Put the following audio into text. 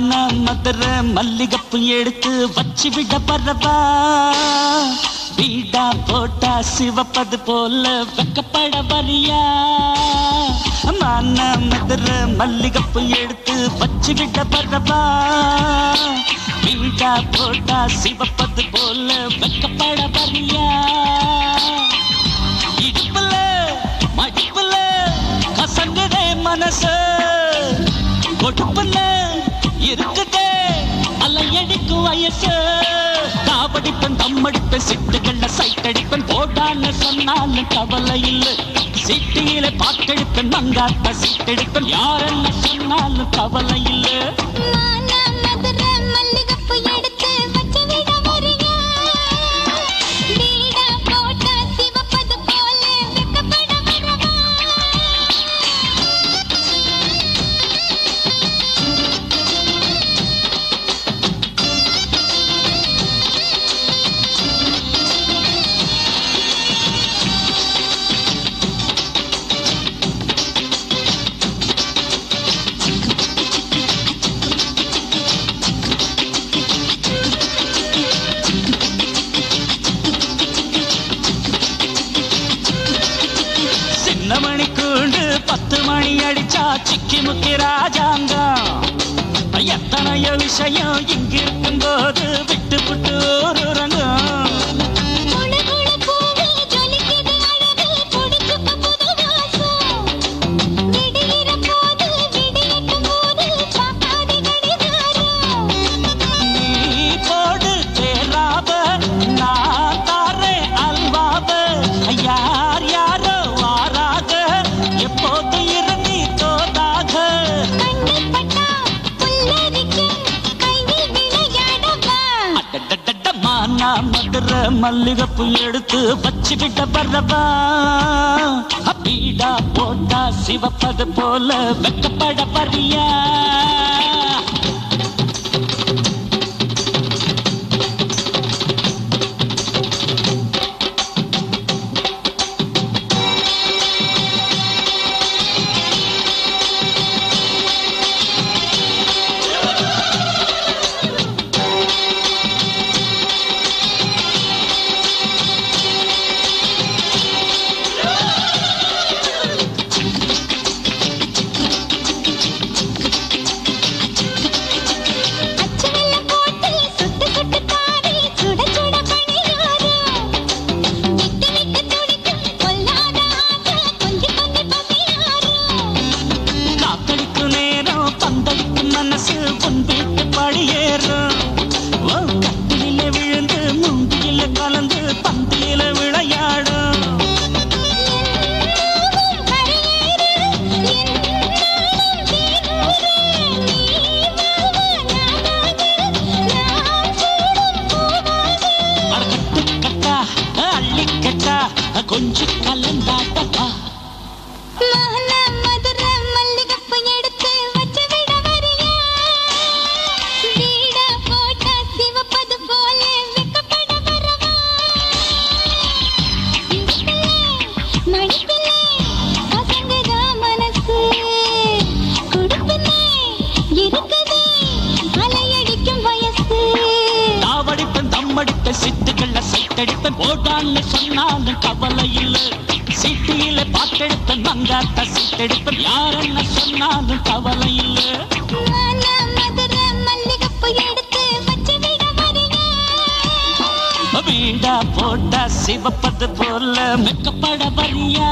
மான மதுரை மல்லிகப்பு எடுத்து வச்சு விட பரவா வீடா போட்டா சிவப்பது போல வெக்கப்பட வரியா மான மதுரை மல்லிகப்பு எடுத்து வச்சு விட பரவா வீடா போட்டா சிவப்பது போல வெக்கப்பட வரியா இடுப்புல மடிப்புல கசங்குதே மனசு கொடுப்புல இருக்குதே அலையடிக்கும் வயசு காவடிப்பன் தம்மடிப்பன் சிட்டுகள்ல சைட்டடிப்பன் போடான்னு சொன்னாலும் கவலை இல்லை சிட்டியில பாட்டெடுப்பன் மங்காத்த சீட்டெடுப்பன் யாரென்ன சொன்னாலும் கவலை இல்லை மணிக்கூண்டு 10 மணி அடிச்சா சிக்கி முக்கி ராஜாங்கம் எத்தனையோ விஷயம் இங்கிருக்கும் போது விட்டு விட்டு ஒரு ரங்கம் மதுரை மல்லிகப்பு எடுத்து வச்சு விட பரவா வீடா போட்டா சிவப்பது போல வெக்கப்பட வரியா கொஞ்சம் கலந்தாட்டப்பா மதுரை மல்லிகப்பு எடுத்து வச்சு விட வரியா வீடா போட்டா சிவப்பது போல வெக்கப்பட வரவா மடிப்பிலே கசங்குதா மனசு கொடுப்பிலே இருக்குதே அலையடிக்கும் வயசு தாவடிப்பன் தம்மடிப்பன் சிட்டுகள்ல சைட்டடிப்பன் போடான்னு சொன்னாலும் கவலை இல்லை சிட்டியில பாட்டெடுப்பன் மங்காத்த சீட்டெடுப்பன் யாரென்ன சொன்னாலும் கவலை இல்லை மதுரை மல்லிகப்பு எடுத்து வச்சு விட வரியா வீடா போட்டா சிவப்பது போல வெக்கப்பட வரியா